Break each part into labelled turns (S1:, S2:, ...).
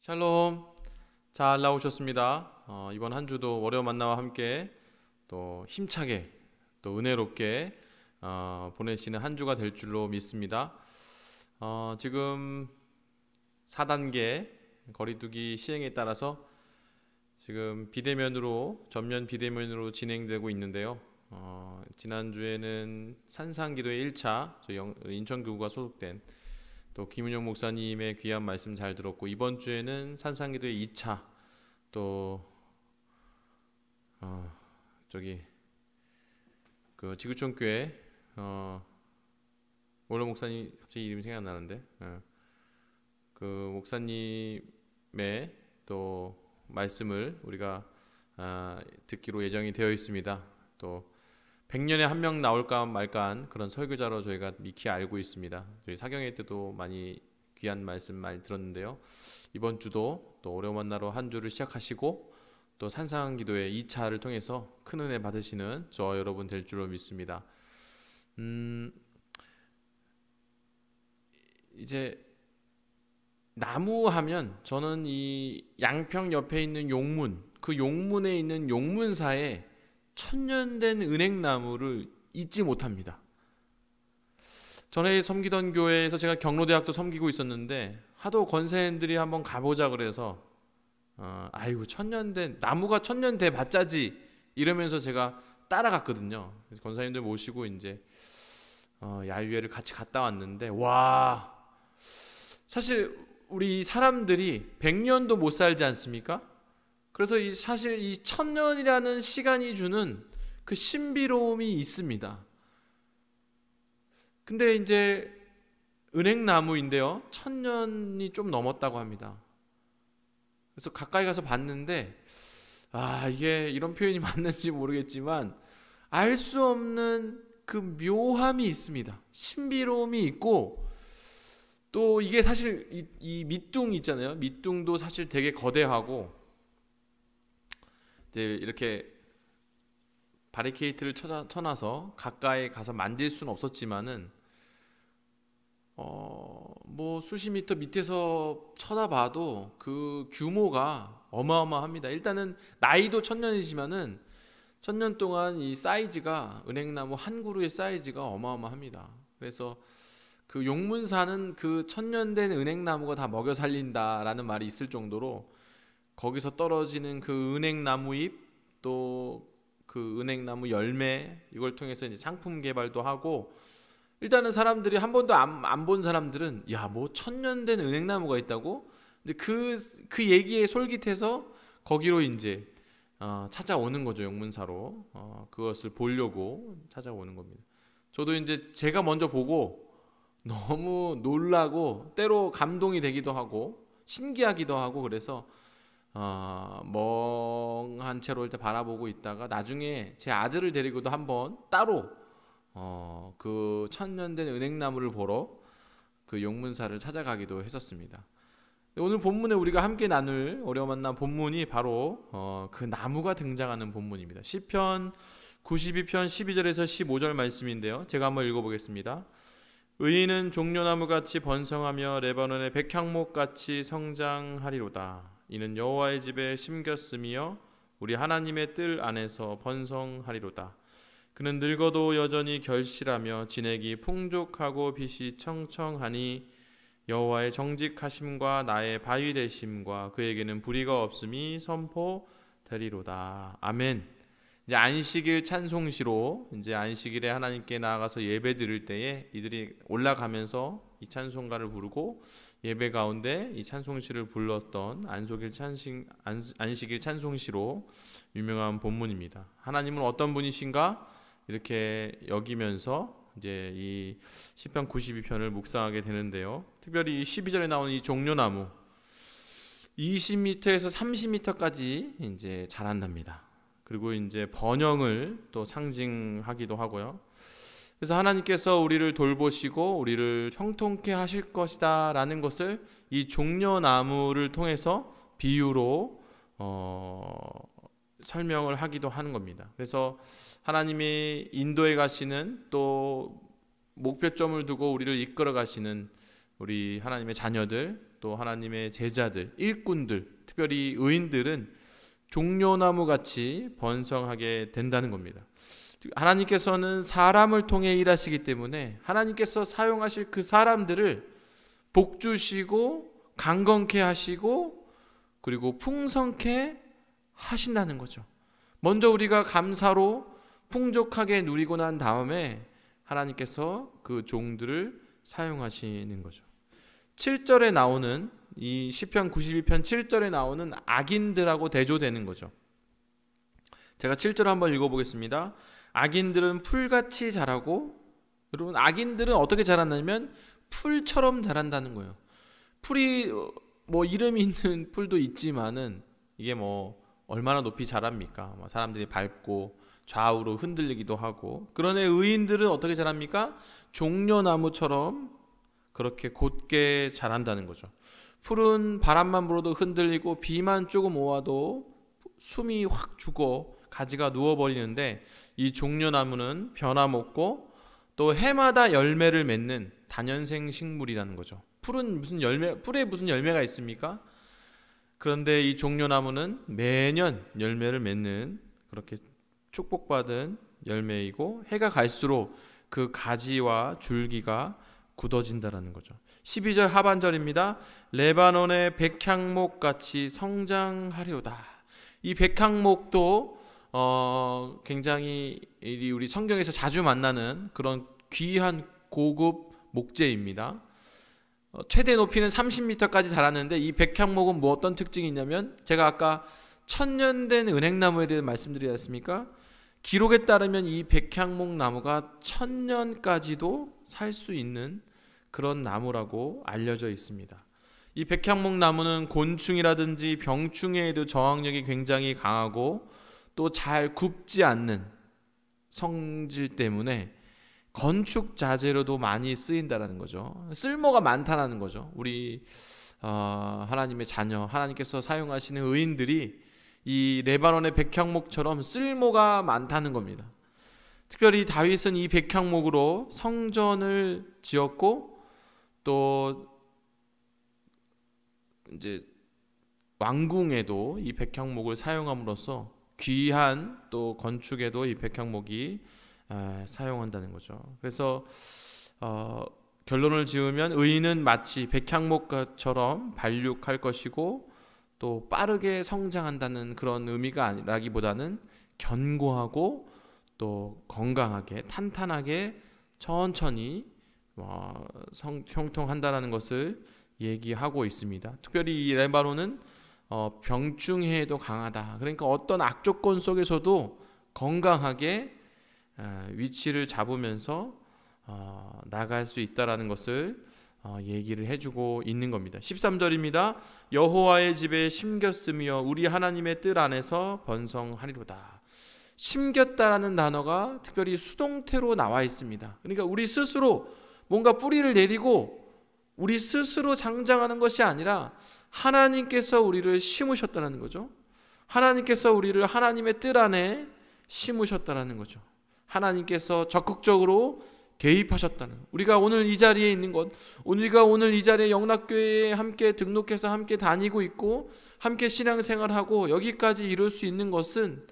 S1: 샬롬, 잘 나오셨습니다. 이번 한 주도 월요 만나와 함께 또 힘차게 또 은혜롭게 보내시는 한 주가 될 줄로 믿습니다. 지금 4단계 거리두기 시행에 따라서 지금 전면 비대면으로 진행되고 있는데요. 지난주에는 산상기도의 1차 저희 인천교구가 소속된 또 김은영 목사님의 귀한 말씀 잘 들었고, 이번 주에는 산상기도의 2차 또 저기 그 지구촌교회 원로 목사님 갑자기 이름이 생각나는데 그 목사님의 또 말씀을 우리가 듣기로 예정이 되어 있습니다. 또 100년에 한 명 나올까 말까한 그런 설교자로 저희가 미키 알고 있습니다. 저희 사경회 때도 많이 귀한 말씀 많이 들었는데요. 이번 주도 또 오래 만나러 한 주를 시작하시고 또 산상기도의 2차를 통해서 큰 은혜 받으시는 저와 여러분 될 줄로 믿습니다. 이제 나무 하면 저는 이 양평 옆에 있는 용문, 그 용문에 있는 용문사에 천년된 은행나무를 잊지 못합니다. 전에 섬기던 교회에서 제가 경로대학도 섬기고 있었는데 하도 권사님들이 한번 가보자 그래서 아이고 천년된 나무가 천년 돼 봤자지 이러면서 제가 따라갔거든요. 그래서 권사님들 모시고 이제 야유회를 같이 갔다 왔는데 와, 사실 우리 사람들이 100년도 못 살지 않습니까? 그래서 사실 이 천년이라는 시간이 주는 그 신비로움이 있습니다. 근데 이제 은행나무인데요, 1000년이 좀 넘었다고 합니다. 그래서 가까이 가서 봤는데 이게 이런 표현이 맞는지 모르겠지만 알 수 없는 그 묘함이 있습니다. 신비로움이 있고, 또 이게 사실 이 밑둥 있잖아요. 밑둥도 사실 되게 거대하고 이제 이렇게 바리케이트를 쳐놔서 가까이 가서 만질 수는 없었지만은 뭐 수십 미터 밑에서 쳐다봐도 그 규모가 어마어마합니다. 일단은 나이도 1000년이지만은 1000년 동안 이 사이즈가, 은행나무 한 그루의 사이즈가 어마어마합니다. 그래서 그 용문사는 그 1000년 된 은행나무가 다 먹여 살린다라는 말이 있을 정도로 거기서 떨어지는 그 은행나무 잎, 또 그 은행나무 열매, 이걸 통해서 이제 상품 개발도 하고, 일단은 사람들이 한 번도 안 본 사람들은 야, 뭐 1000년 된 은행나무가 있다고? 근데 그 얘기에 솔깃해서 거기로 이제 찾아오는 거죠. 용문사로 그것을 보려고 찾아오는 겁니다. 저도 이제 제가 먼저 보고 너무 놀라고 때로 감동이 되기도 하고 신기하기도 하고, 그래서 멍한 채로 일단 바라보고 있다가 나중에 제 아들을 데리고도 한번 따로 그 1000년 된 은행나무를 보러 그 용문사를 찾아가기도 했었습니다. 오늘 본문에 우리가 함께 나눌 어려워 만난 본문이 바로 그 나무가 등장하는 본문입니다. 시편 92편 12절에서 15절 말씀인데요, 제가 한번 읽어보겠습니다. 의인은 종려나무같이 번성하며 레바논의 백향목같이 성장하리로다. 이는 여호와의 집에 심겼으며 우리 하나님의 뜰 안에서 번성하리로다. 그는 늙어도 여전히 결실하며 진액이 풍족하고 빛이 청청하니 여호와의 정직하심과 나의 바위 되심과 그에게는 불의가 없음이 선포되리로다. 아멘. 이제 안식일 찬송시로 이제 안식일에 하나님께 나아가서 예배 드릴 때에 이들이 올라가면서 이 찬송가를 부르고 예배 가운데 이 찬송시를 불렀던 안식일 찬송시로 유명한 본문입니다. 하나님은 어떤 분이신가 이렇게 여기면서 이제 이 시편 92편을 묵상하게 되는데요. 특별히 이 12절에 나오는 이 종려나무 20m에서 30m까지 이제 자란답니다. 그리고 이제 번영을 또 상징하기도 하고요. 그래서 하나님께서 우리를 돌보시고 우리를 형통케 하실 것이다 라는 것을 이 종려나무를 통해서 비유로 설명을 하기도 하는 겁니다. 그래서 하나님이 인도에 가시는, 또 목표점을 두고 우리를 이끌어 가시는 우리 하나님의 자녀들, 또 하나님의 제자들, 일꾼들, 특별히 의인들은 종려나무 같이 번성하게 된다는 겁니다. 하나님께서는 사람을 통해 일하시기 때문에 하나님께서 사용하실 그 사람들을 복주시고 강건케 하시고 그리고 풍성케 하신다는 거죠. 먼저 우리가 감사로 풍족하게 누리고 난 다음에 하나님께서 그 종들을 사용하시는 거죠. 7절에 나오는 이 시편 92편 7절에 나오는 악인들하고 대조되는 거죠. 제가 7절 한번 읽어보겠습니다. 악인들은 풀같이 자라고, 여러분 악인들은 어떻게 자란다면 풀처럼 자란다는 거예요. 풀이 뭐 이름이 있는 풀도 있지만은 이게 뭐 얼마나 높이 자랍니까? 사람들이 밟고 좌우로 흔들리기도 하고. 그러나 의인들은 어떻게 자랍니까? 종려나무처럼 그렇게 곧게 자란다는 거죠. 풀은 바람만 불어도 흔들리고 비만 조금 오와도 숨이 확 죽어 가지가 누워버리는데, 이 종려나무는 변화먹고 또 해마다 열매를 맺는 다년생 식물이라는 거죠. 풀은 무슨 열매, 풀에 무슨 열매가 있습니까? 그런데 이 종려나무는 매년 열매를 맺는 그렇게 축복받은 열매이고, 해가 갈수록 그 가지와 줄기가 굳어진다라는 거죠. 12절 하반절입니다. 레바논의 백향목 같이 성장하리로다. 이 백향목도 굉장히 우리 성경에서 자주 만나는 그런 귀한 고급 목재입니다. 최대 높이는 30m까지 자랐는데, 이 백향목은 뭐 어떤 특징이 있냐면, 제가 아까 천년된 은행나무에 대해 말씀드리지 않습니까? 기록에 따르면 이 백향목 나무가 1000년까지도 살 수 있는 그런 나무라고 알려져 있습니다. 이 백향목 나무는 곤충이라든지 병충해에도 저항력이 굉장히 강하고 또 잘 굽지 않는 성질 때문에 건축 자재로도 많이 쓰인다라는 거죠. 쓸모가 많다라는 거죠. 우리 하나님의 자녀, 하나님께서 사용하시는 의인들이 이 레바논의 백향목처럼 쓸모가 많다는 겁니다. 특별히 다윗은 이 백향목으로 성전을 지었고, 또 이제 왕궁에도 이 백향목을 사용함으로써 귀한 또 건축에도 이 백향목이 사용한다는 거죠. 그래서 결론을 지으면 의인은 마치 백향목처럼 발육할 것이고 또 빠르게 성장한다는 그런 의미가 아니라기보다는 견고하고 또 건강하게 탄탄하게 천천히 형통한다는 것을 얘기하고 있습니다. 특별히 이 레바논은 병충해에도 강하다. 그러니까 어떤 악조건 속에서도 건강하게 위치를 잡으면서 나갈 수 있다라는 것을 얘기를 해주고 있는 겁니다. 13절입니다. 여호와의 집에 심겼으며 우리 하나님의 뜰 안에서 번성하리로다. 심겼다라는 단어가 특별히 수동태로 나와 있습니다. 그러니까 우리 스스로 뭔가 뿌리를 내리고 우리 스스로 성장하는 것이 아니라 하나님께서 우리를 심으셨다는 거죠. 하나님께서 우리를 하나님의 뜰 안에 심으셨다는 거죠. 하나님께서 적극적으로 개입하셨다는, 우리가 오늘 이 자리에 있는 것, 우리가 오늘 이 자리에 영락교회에 함께 등록해서 함께 다니고 있고 함께 신앙생활하고 여기까지 이룰 수 있는 것은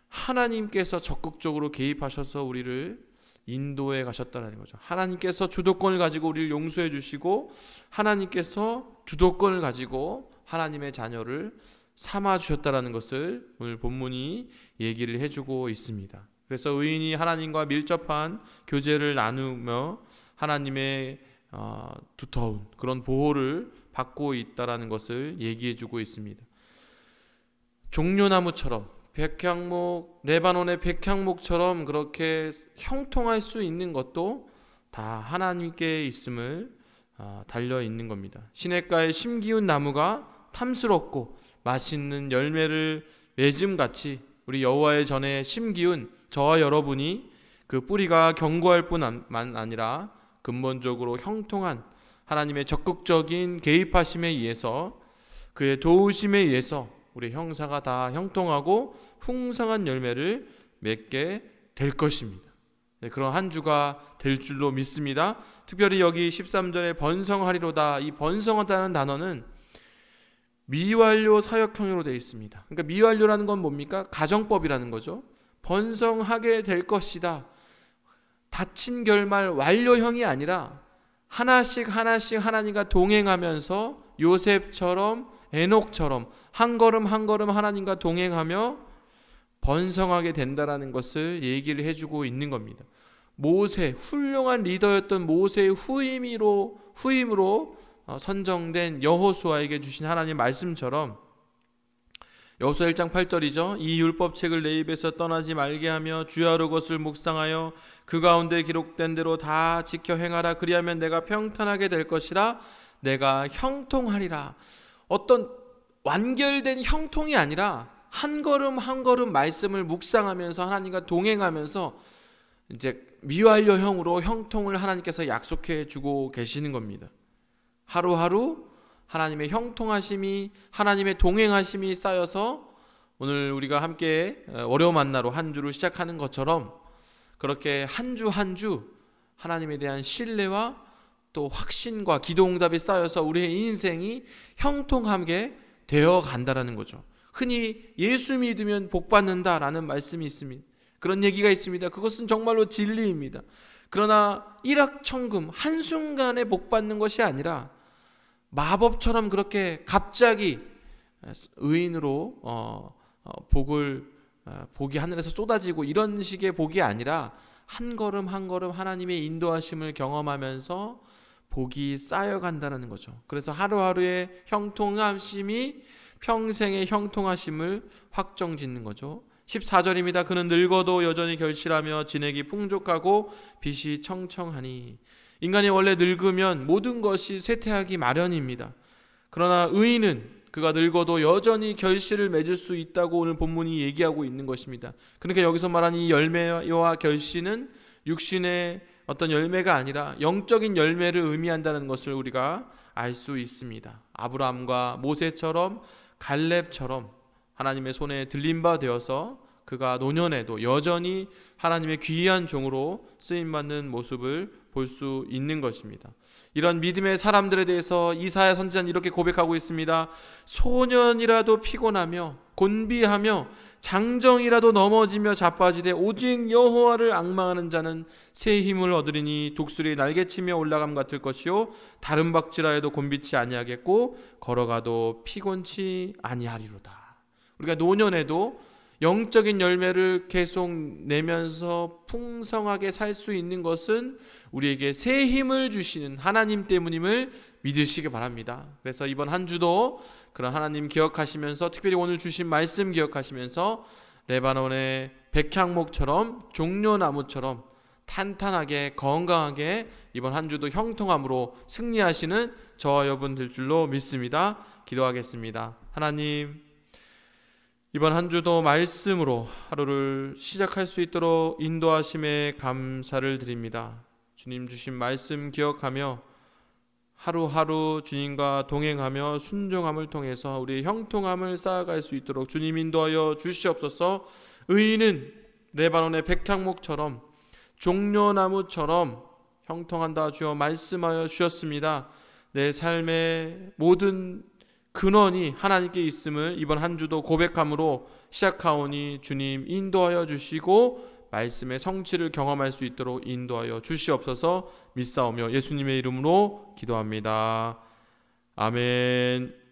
S1: 하나님께서 적극적으로 개입하셔서 우리를 인도해 가셨다는 거죠. 하나님께서 주도권을 가지고 우리를 용서해 주시고 하나님께서 주도권을 가지고 하나님의 자녀를 삼아 주셨다는 것을 오늘 본문이 얘기를 해주고 있습니다. 그래서 의인이 하나님과 밀접한 교제를 나누며 하나님의 두터운 그런 보호를 받고 있다는 것을 얘기해주고 있습니다. 종려나무처럼 백향목, 레바논의 백향목처럼 그렇게 형통할 수 있는 것도 다 하나님께 있음을 달려 있는 겁니다. 시냇가에 심기운 나무가 탐스럽고 맛있는 열매를 맺음같이 우리 여호와의 전에 심기운 저와 여러분이 그 뿌리가 견고할 뿐만 아니라 근본적으로 형통한 하나님의 적극적인 개입하심에 의해서 그의 도우심에 의해서 우리 형사가 다 형통하고 풍성한 열매를 맺게 될 것입니다. 그런 한 주가 될 줄로 믿습니다. 특별히 여기 13절에 번성하리로다, 이 번성하다는 단어는 미완료 사역형으로 되어 있습니다. 그러니까 미완료라는 건 뭡니까? 가정법이라는 거죠. 번성하게 될 것이다. 닫힌 결말 완료형이 아니라 하나씩 하나씩 하나님과 동행하면서 요셉처럼 에녹처럼 한 걸음 한 걸음 하나님과 동행하며 번성하게 된다라는 것을 얘기를 해주고 있는 겁니다. 모세, 훌륭한 리더였던 모세의 후임으로 선정된 여호수아에게 주신 하나님 말씀처럼 여호수아 1장 8절이죠. 이 율법책을 내 입에서 떠나지 말게 하며 주야로 것을 묵상하여 그 가운데 기록된 대로 다 지켜 행하라. 그리하면 내가 평탄하게 될 것이라. 내가 형통하리라. 어떤 완결된 형통이 아니라 한 걸음 한 걸음 말씀을 묵상하면서 하나님과 동행하면서 이제 미완료형으로 형통을 하나님께서 약속해 주고 계시는 겁니다. 하루하루 하나님의 형통하심이, 하나님의 동행하심이 쌓여서 오늘 우리가 함께 월요 만나로 한 주를 시작하는 것처럼 그렇게 한 주 한 주 하나님에 대한 신뢰와 또 확신과 기도응답이 쌓여서 우리의 인생이 형통하게 되어 간다라는 거죠. 흔히 예수 믿으면 복 받는다라는 말씀이 있습니다. 그런 얘기가 있습니다. 그것은 정말로 진리입니다. 그러나 일확천금 한순간에 복 받는 것이 아니라 마법처럼 그렇게 갑자기 의인으로 복이 하늘에서 쏟아지고 이런 식의 복이 아니라 한 걸음 한 걸음 하나님의 인도하심을 경험하면서 복이 쌓여간다는 거죠. 그래서 하루하루의 형통하심이 평생의 형통하심을 확정짓는 거죠. 14절입니다. 그는 늙어도 여전히 결실하며 진액이 풍족하고 빛이 청청하니. 인간이 원래 늙으면 모든 것이 쇠퇴하기 마련입니다. 그러나 의인은 그가 늙어도 여전히 결실을 맺을 수 있다고 오늘 본문이 얘기하고 있는 것입니다. 그러니까 여기서 말하는 이 열매와 결실은 육신의 어떤 열매가 아니라 영적인 열매를 의미한다는 것을 우리가 알 수 있습니다. 아브라함과 모세처럼 갈렙처럼 하나님의 손에 들린 바 되어서 그가 노년에도 여전히 하나님의 귀한 종으로 쓰임받는 모습을 볼 수 있는 것입니다. 이런 믿음의 사람들에 대해서 이사야 선지자는 이렇게 고백하고 있습니다. 소년이라도 피곤하며 곤비하며 장정이라도 넘어지며 자빠지되 오직 여호와를 앙망하는 자는 새 힘을 얻으리니 독수리 날개치며 올라감 같을 것이요 다른 박질하여도 곤비치 아니하겠고 걸어가도 피곤치 아니하리로다. 우리가 노년에도 영적인 열매를 계속 내면서 풍성하게 살 수 있는 것은 우리에게 새 힘을 주시는 하나님 때문임을 믿으시기 바랍니다. 그래서 이번 한 주도 그런 하나님 기억하시면서 특별히 오늘 주신 말씀 기억하시면서 레바논의 백향목처럼 종려나무처럼 탄탄하게 건강하게 이번 한 주도 형통함으로 승리하시는 저와 여러분 될 줄로 믿습니다. 기도하겠습니다. 하나님, 이번 한 주도 말씀으로 하루를 시작할 수 있도록 인도하심에 감사를 드립니다. 주님 주신 말씀 기억하며 하루하루 주님과 동행하며 순종함을 통해서 우리의 형통함을 쌓아갈 수 있도록 주님 인도하여 주시옵소서. 의인은 레바논의 백향목처럼 종려나무처럼 형통한다 주여 말씀하여 주셨습니다. 내 삶의 모든 근원이 하나님께 있음을 이번 한 주도 고백함으로 시작하오니 주님 인도하여 주시고 말씀의 성취를 경험할 수 있도록 인도하여 주시옵소서. 믿사오며 예수님의 이름으로 기도합니다. 아멘.